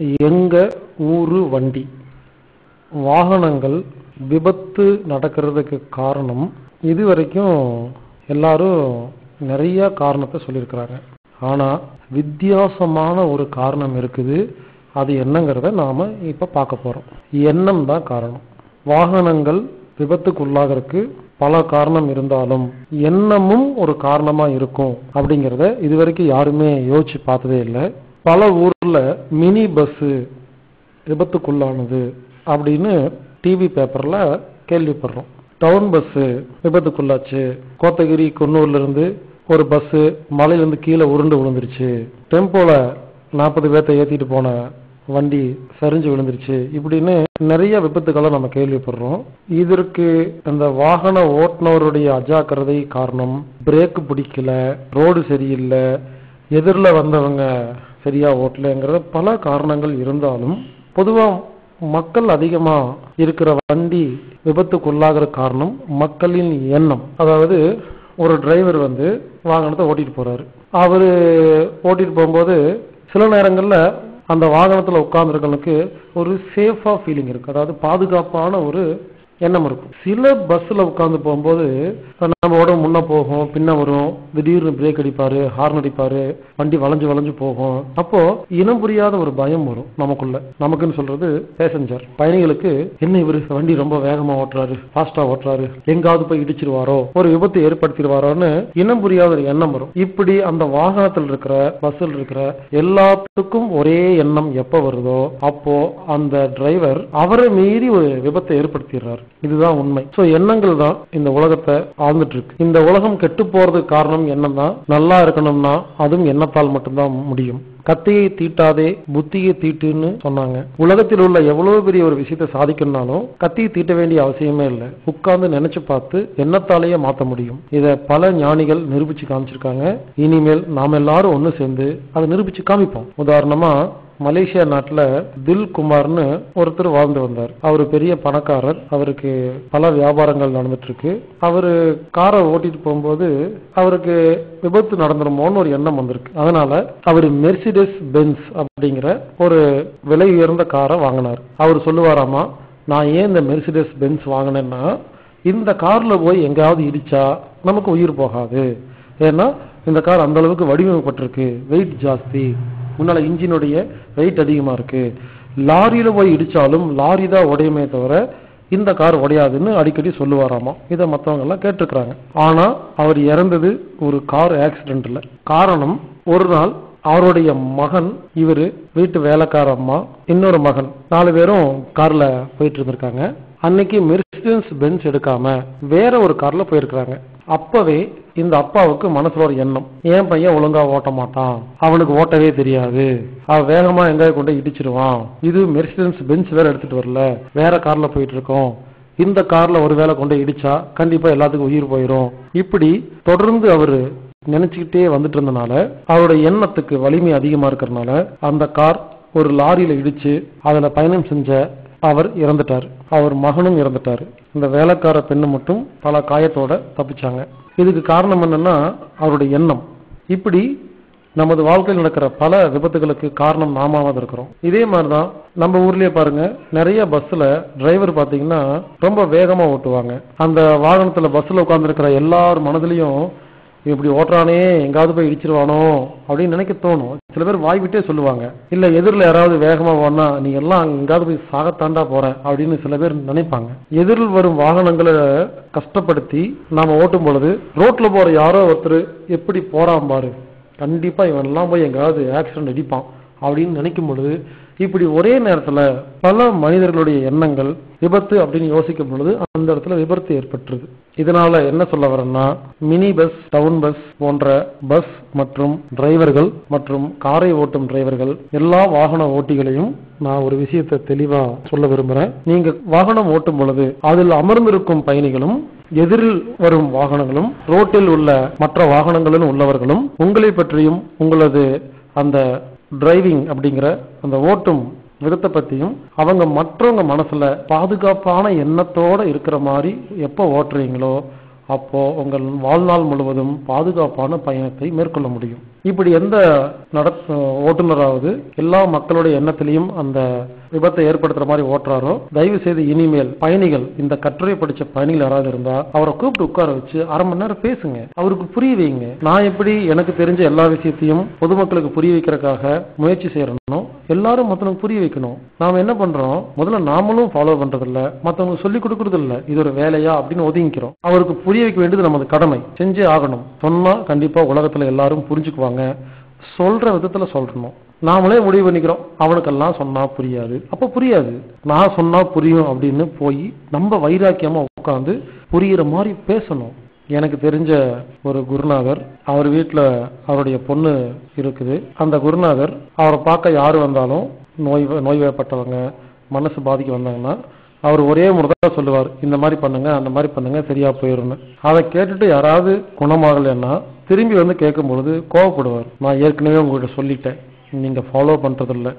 எங்க ஊரு வண்டி வாகனங்கள் விபத்து நடக்கிறதுக்கு காரணம் இதுவரைக்கும் எல்லாரும் நிறைய காரணத்தை சொல்லியிருக்கிறாங்க. ஆனா வித்தியாசமான ஒரு காரணம் இருக்குது. அது என்னங்கிறத நாம இப்ப பார்க்க போறோம். எண்ணம் தான் காரணம். வாகனங்கள் விபத்துக்குள்ளாகிறதுக்கு பல காரணம் இருந்தாலும் எண்ணமும் ஒரு காரணமா இருக்கும் அப்படிங்கிறத இதுவரைக்கும் யாருமே யோசிச்சு பார்த்ததே இல்லை. பல ஊர்ல மினி பஸ் விபத்துக்குள்ளானது அப்படின்னு டிவி பேப்பர்ல கேள்விப்படுறோம். டவுன் பஸ் விபத்துக்குள்ளாச்சு, கோத்தகிரி குன்னூர்ல இருந்து ஒரு பஸ் மலையிலிருந்து கீழே உருண்டு விழுந்துருச்சு, டெம்போல 40 பேர்த்த ஏத்திட்டு போன வண்டி சரிஞ்சு விழுந்துருச்சு, இப்படின்னு நிறைய விபத்துக்களை நம்ம கேள்விப்படுறோம். இதற்கு அந்த வாகன ஓட்டுநருடைய அஜாக்கிரதை காரணம், பிரேக் பிடிக்கல, ரோடு சரியில்லை, எதிரில் வந்தவங்க சரியா ஓட்டலைங்கிறத பல காரணங்கள் இருந்தாலும் பொதுவா மக்கள் அதிகமா இருக்கிற வண்டி விபத்துக்குள்ளாகிற காரணம் மக்களின் எண்ணம். அதாவது ஒரு டிரைவர் வாகனத்தை ஓட்டிட்டு போறாரு. அவரு ஓட்டிட்டு போகும்போது சில நேரங்கள்ல அந்த வாகனத்துல உட்கார்ந்துருக்கவனுக்கு ஒரு சேஃபா ஃபீலிங் இருக்கு, அதாவது பாதுகாப்பான ஒரு எண்ணம் இருக்கும். சில பஸ்ல உட்கார்ந்து போகும்போது நம்ம உடம்பு முன்ன போகும், பின்ன வரும், திடீர்னு பிரேக் அடிப்பாரு, ஹார்ன் அடிப்பாரு, வண்டி வளைஞ்சு வளைஞ்சு போகும். அப்போ இனம் புரியாத ஒரு பயம் வரும் நமக்குள்ள. நமக்குன்னு சொல்றது பேசஞ்சர் பயணிகளுக்கு, என்ன இவரு வண்டி ரொம்ப வேகமா ஓட்டுறாரு, ஃபாஸ்டா ஓட்டுறாரு, எங்காவது போய் இடிச்சிருவாரோ, ஒரு விபத்து ஏற்படுத்திடுவாரோன்னு இனம் புரியாத ஒரு எண்ணம் வரும். இப்படி அந்த வாகனத்தில் இருக்கிற பஸ்ஸில் இருக்கிற எல்லாத்துக்கும் ஒரே எண்ணம் எப்ப வருதோ அப்போ அந்த டிரைவர் அவரை மீறி ஒரு விபத்தை ஏற்படுத்திடுறாரு. இதுதான் உண்மை. சோ எண்ணங்கள் தான் இந்த உலகத்தை ஆழ்ந்துட்டு இருக்கு. இந்த உலகம் கெட்டு போறதுக்கு காரணம் எண்ணம் தான். நல்லா இருக்கணும்னா அதுவும் எண்ணத்தால் மட்டும்தான் முடியும். கத்தியை தீட்டாதே புத்தியை தீட்டுன்னு சொன்னாங்க. உலகத்தில் உள்ள எவ்வளவு பெரிய ஒரு விஷயத்தை சாதிக்கணும்னாலும் கத்தியை தீட்ட வேண்டிய அவசியமே இல்லை. உட்கார்ந்து நினைச்சு பார்த்து எண்ணத்தாலேயே மாற்ற முடியும். இத பல ஞானிகள் நிரூபிச்சு காமிச்சிருக்காங்க. இனிமேல் நாம எல்லாரும் ஒண்ணு சேர்ந்து அதை நிரூபிச்சு காமிப்போம். உதாரணமா மலேசியா நாட்டுல தில் குமார்னு ஒருத்தர் வாழ்ந்து வந்தார். அவரு பெரிய பணக்காரர். அவருக்கு பல வியாபாரங்கள் நடந்துட்டு இருக்கு. அவரு காரை ஓட்டிட்டு போகும்போது அவருக்கு விபத்து நடந்துருமோன்னு ஒரு எண்ணம் வந்திருக்கு. அதனால அவர் மெர்சிடஸ் பென்ஸ் அப்படிங்கிற ஒரு விலை உயர்ந்த காரை வாங்கினார். அவர் சொல்லுவாராமா, நான் ஏன் இந்த மெர்சிடஸ் பென்ஸ் வாங்கினேன்னா, இந்த கார்ல போய் எங்காவது இடிச்சா நமக்கு உயிர் போகாது. ஏன்னா இந்த கார் அந்த அளவுக்கு வடிவமைப்பட்டிருக்கு, வெயிட் ஜாஸ்தி, முன்னால இன்ஜினுடைய வெயிட் அதிகமா இருக்கு, லாரியில போய் இடிச்சாலும் லாரி தான் உடையுமே தவிர இந்த கார் உடையாதுன்னு அடிக்கடி சொல்லுவாராமா. இதை மற்றவங்க எல்லாம் கேட்டிருக்கிறாங்க. ஆனா அவர் இறந்தது ஒரு கார் ஆக்சிடென்ட்ல. காரணம், ஒரு நாள் அவருடைய மகன், இவரு வீட்டு வேலைக்கார அம்மா, இன்னொரு மகன், 4 பேரும் கார்ல போயிட்டு இருந்திருக்காங்க. அன்னைக்கு மெர்சிடஸ் பென்ஸ் எடுக்காம வேற ஒரு கார்ல போயிருக்கிறாங்க. அப்பவே இந்த அப்பாவுக்கு மனசுல ஒரு எண்ணம், என் பையன் ஒழுங்கா ஓட்ட மாட்டான், அவனுக்கு ஓட்டவே தெரியாது, அவன் வேகமா எங்க கொண்டு இடிச்சிருவான், இது மெர்சிடஸ் பென்ஸ் வேற எடுத்துட்டு வரல, வேற கார்ல போயிட்டு இருக்கோம், இந்த கார்ல ஒரு வேளை கொண்டு இடிச்சா கண்டிப்பா எல்லாத்துக்கும் உயிர் போயிடும். இப்படி தொடர்ந்து அவரு நினைச்சுக்கிட்டே வந்துட்டு இருந்தனால அவருடைய எண்ணத்துக்கு வலிமை அதிகமா இருக்கிறதுனால அந்த கார் ஒரு லாரியில இடிச்சு அதுல பயணம் செஞ்ச அவர் இறந்துட்டார். அவர் மகனும் இறந்துட்டாரு. இந்த வேலைக்கார பெண்ணு மட்டும் பல காயத்தோட தப்பிச்சாங்க. இதுக்கு காரணம் என்னன்னா அவருடைய எண்ணம். இப்படி நமது வாழ்க்கையில் நடக்கிற பல விபத்துகளுக்கு காரணம் நாமாவது இருக்கிறோம். இதே மாதிரிதான் நம்ம ஊர்லயே பாருங்க, நிறைய பஸ்ல டிரைவர் பாத்தீங்கன்னா ரொம்ப வேகமா ஓட்டுவாங்க. அந்த வாகனத்துல பஸ்ல உட்கார்ந்து இருக்கிற எல்லார் மனதிலையும் இப்படி ஓட்டுறானே, எங்காவது போய் இடிச்சிருவானோ அப்படின்னு நினைக்க தோணும். சில பேர் வாய் விட்டே சொல்லுவாங்க, இல்ல எதிரில் யாராவது வேகமா போனா நீ எல்லாம் எங்காவது போய் சாகத்தாண்டா போற அப்படின்னு சில பேர் நினைப்பாங்க. எதிரில் வரும் வாகனங்களை கஷ்டப்படுத்தி நாம ஓட்டும் பொழுது ரோட்ல போற யாரோ ஒருத்தர் எப்படி போறான் பாரு, கண்டிப்பா இவன் எல்லாம் போய் எங்காவது ஆக்சிடென்ட் அடிப்பான் அப்படின்னு நினைக்கும் பொழுது இப்படி ஒரே நேரத்துல பல மனிதர்களுடைய எண்ணங்கள் விபத்து அப்படின்னு யோசிக்கும் பொழுது அந்த இடத்துல விபத்து ஏற்பட்டுருது. இதனால என்ன சொல்ல வரேன்னா, மினி பஸ், டவுன் பஸ் போன்ற பஸ் மற்றும் டிரைவர்கள் மற்றும் காரை ஓட்டும் டிரைவர்கள், எல்லா வாகன ஓட்டிகளையும் நான் ஒரு விஷயத்தை தெளிவா சொல்ல விரும்புறேன். நீங்க வாகனம் ஓட்டும் பொழுது அதில் அமர்ந்திருக்கும் பயணிகளும், எதிரில் வரும் வாகனங்களும், ரோட்டில் உள்ள மற்ற வாகனங்களிலும் உள்ளவர்களும் உங்களை பற்றியும் உங்களது அந்த டிரைவிங் அப்படிங்கிற அந்த ஓட்டும் விதத்தை பத்தியும் அவங்க மற்றவங்க மனசுல பாதுகாப்பான எண்ணத்தோட இருக்கிற மாதிரி எப்போ ஓட்டுறீங்களோ அப்போ உங்கள் வாழ்நாள் முழுவதும் பாதுகாப்பான பயணத்தை மேற்கொள்ள முடியும். இப்படி எந்த ஓட்டுநராவது எல்லா மக்களுடைய எண்ணத்திலையும் அந்த விபத்தை ஏற்படுத்துற மாதிரி ஓட்டுறாரோ, தயவு செய்து இனிமேல் பயணிகள், இந்த கட்டுரை படிச்ச பயணிகள் யாராவது இருந்தா அவரை கூப்பிட்டு உட்கார வச்சு அரை மணி நேரம் பேசுங்க, அவருக்கு புரிய வைங்க. நான் எப்படி எனக்கு தெரிஞ்ச எல்லா விஷயத்தையும் பொதுமக்களுக்கு புரிய வைக்கிறதுக்காக முயற்சி செய்யறோம், எல்லாரும் மத்தவங்களுக்கு புரிய வைக்கணும். நாம என்ன பண்றோம், முதல்ல நாமளும் ஃபாலோ பண்றது இல்ல, மத்தவங்களுக்கு சொல்லி கொடுக்கறது இல்ல, இது ஒரு வேலையா அப்படின்னு ஒதுங்கிக்கிறோம். அவருக்கு புரிய வைக்க வேண்டியது நமது கடமை, செஞ்சே ஆகணும். சொன்னா கண்டிப்பா உலகத்துல எல்லாரும் புரிஞ்சுக்குவாங்க. சொல்ற விதத்துல சொல்லணும். நாமளே முடிவு பண்ணிக்கிறோம் அவனுக்கெல்லாம் சொன்னா புரியாது, அப்ப புரியாது, நான் சொன்னா புரியும் அப்படின்னு போய் நம்ம வைராக்கியமா உட்காந்து புரியுற மாதிரி பேசணும். எனக்கு தெரிஞ்ச ஒரு குருநாதர், அவர் வீட்டுல அவருடைய பொண்ணு இருக்குது. அந்த குருநாதர் அவரை பார்க்க யாரு வந்தாலும் நோய்வாய்ப்பட்டவங்க, மனசு பாதிக்க வந்தாங்கன்னா அவர் ஒரே முறைதான் சொல்லுவார், இந்த மாதிரி பண்ணுங்க, அந்த மாதிரி பண்ணுங்க, சரியா போயிருன்னு. அதை கேட்டுட்டு யாராவது குணமாகலைன்னா திரும்பி வந்து கேட்கும் பொழுது கோவப்படுவார். நான் ஏற்கனவே உங்ககிட்ட சொல்லிட்டேன், நீங்க ஃபாலோ பண்றது இல்லை,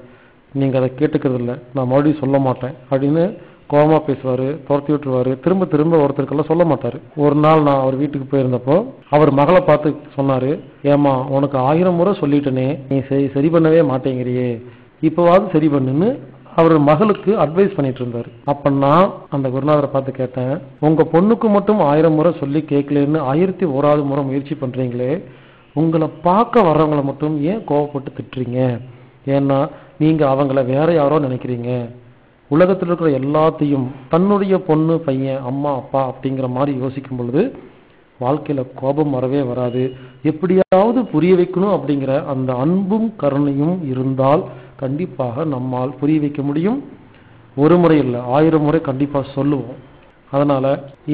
நீங்க அதை கேட்டுக்கிறது இல்லை, நான் மறுபடியும் சொல்ல மாட்டேன் அப்படின்னு கோபமா பேசுவாரு, துரத்தி விட்டுருவாரு. திரும்ப திரும்ப ஒருத்தருக்கெல்லாம் சொல்ல மாட்டாரு. ஒரு நாள் நான் அவர் வீட்டுக்கு போயிருந்தப்போ அவர் மகளை பார்த்து சொன்னாரு, ஏமா உனக்கு 1000 முறை சொல்லிட்டேனே, நீ சரி பண்ணவே மாட்டேங்கிறியே, இப்பவாவது சரி பண்ணுன்னு அவர் மகளுக்கு அட்வைஸ் பண்ணிட்டு இருந்தாரு. அப்ப நான் அந்த குருநாதரை பார்த்து கேட்டேன், உங்க பொண்ணுக்கு மட்டும் 1000 முறை சொல்லி கேட்கலன்னு 1001வது முறை முயற்சி பண்றீங்களே, உங்களை பார்க்க வர்றவங்களை மட்டும் ஏன் கோவப்பட்டு திட்டுறீங்க? ஏன்னா நீங்க அவங்கள வேற யாரோ நினைக்கிறீங்க. உலகத்தில் இருக்கிற எல்லாத்தையும் தன்னுடைய பொண்ணு, பையன், அம்மா, அப்பா அப்படிங்கிற மாதிரி யோசிக்கும் பொழுது வாழ்க்கையில கோபம் வரவே வராது. எப்படியாவது புரிய வைக்கணும் அப்படிங்கிற அந்த அன்பும் கருணையும் இருந்தால் கண்டிப்பாக நம்மால் புரிய வைக்க முடியும். ஒரு முறை இல்லை, 1000 முறை கண்டிப்பா சொல்லுவோம். அதனால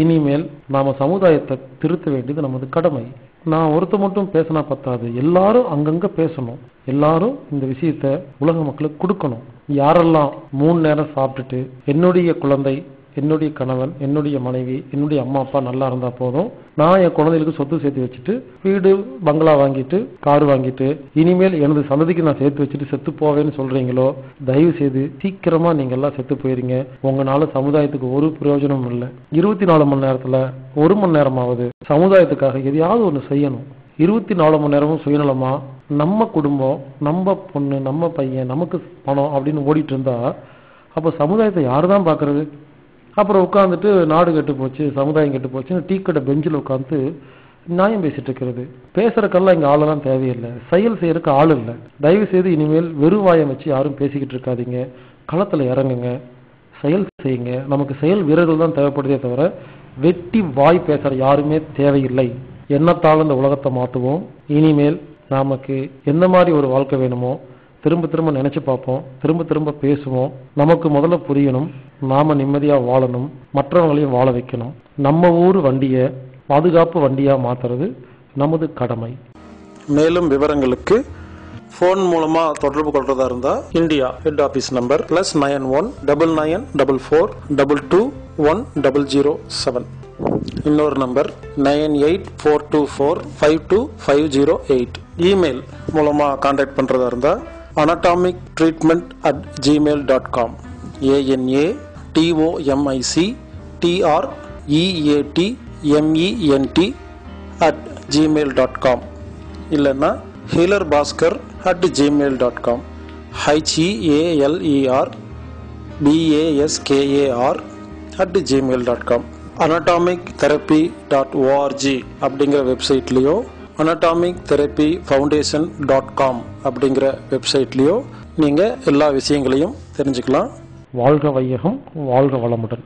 இனிமேல் நாம சமுதாயத்தை திருத்த வேண்டியது நமது கடமை. நான் ஒருத்த மட்டும் பேசினா பத்தாது, எல்லாரும் அங்கங்க பேசணும். எல்லாரும் இந்த விஷயத்த உலக மக்களுக்கு கொடுக்கணும். யாரெல்லாம் 3 நேரம் சாப்பிட்டுட்டு என்னுடைய குழந்தை, என்னுடைய கணவன், என்னுடைய மனைவி, என்னுடைய அம்மா அப்பா நல்லா இருந்தா போதும், நான் என் குழந்தைகளுக்கு சொத்து சேர்த்து வச்சுட்டு வீடு பங்களா வாங்கிட்டு கார் வாங்கிட்டு இனிமேல் எனது சந்ததிக்கு நான் சேர்த்து வச்சுட்டு செத்து போவேன்னு சொல்றீங்களோ, தயவு செய்து சீக்கிரமா நீங்க எல்லாம் செத்து போயிருங்க. உங்களால சமுதாயத்துக்கு ஒரு பிரயோஜனமும் இல்லை. 24 மணி நேரத்துல 1 மணி நேரமாவது சமுதாயத்துக்காக எதையாவது ஒண்ணு செய்யணும். 24 மணி நேரமும் சுயநலமா நம்ம குடும்பம், நம்ம பொண்ணு, நம்ம பையன், நமக்கு பணம் அப்படின்னு ஓடிட்டு இருந்தா அப்ப சமுதாயத்தை யாருதான் பாக்குறது? அப்புறம் உட்காந்துட்டு நாடு கெட்டு போச்சு, சமுதாயம் கெட்டு போச்சுன்னு டீ கடை பெஞ்சில் உட்காந்து நியாயம் பேசிட்டு இருக்கிறது. பேசுறதுக்கெல்லாம் இங்க ஆளெல்லாம் தேவையில்லை, செயல் செய்யறதுக்கு ஆள் இல்லை. தயவு செய்து இனிமேல் வெறுவாயம் வச்சு யாரும் பேசிக்கிட்டு இருக்காதீங்க. களத்துல இறங்குங்க, செயல் செய்யுங்க. நமக்கு செயல் வீரர்கள் தான் தேவைப்படுதே தவிர வெட்டி வாய் பேசுற யாருமே தேவையில்லை. எண்ணத்தால் இந்த உலகத்தை மாற்றுவோம். இனிமேல் நமக்கு எந்த மாதிரி ஒரு வாழ்க்கை வேணுமோ திரும்ப திரும்ப நினைச்சு பார்ப்போம், திரும்ப திரும்ப பேசுவோம். நமக்கு முதல்ல புரியணும், நாம நிம்மதியா வாழணும், மற்றவங்களையும் வாழ வைக்கணும். நம்ம ஊர் வண்டியை பாதுகாப்பு வண்டியா மாத்துறது நமது கடமை. மேலும் விவரங்களுக்கு போன் மூலமா தொடர்பு கொள்றதா இருந்தா இந்தியா ஹெட் ஆபீஸ் நம்பர் +91 9944221007. இன்னொரு நம்பர் 9842452508. இமெயில் மூலமா கான்டாக்ட் பண்றதா இருந்தா anatomictreatment@gmail.com. ANATOMICTREATMENT@gmail.com. இல்லைன்னா healerbhaskar@gmail.com. HEALERBASKAR@gmail.com. anatomictherapy.org அப்படிங்கிற வெப்சைட்லயோ anatomictherapyfoundation.com அப்படிங்கிற வெப்சைட்லயோ நீங்க எல்லா விஷயங்களையும் தெரிஞ்சுக்கலாம். வாழ்க வையகம், வாழ்க வளமுடன்.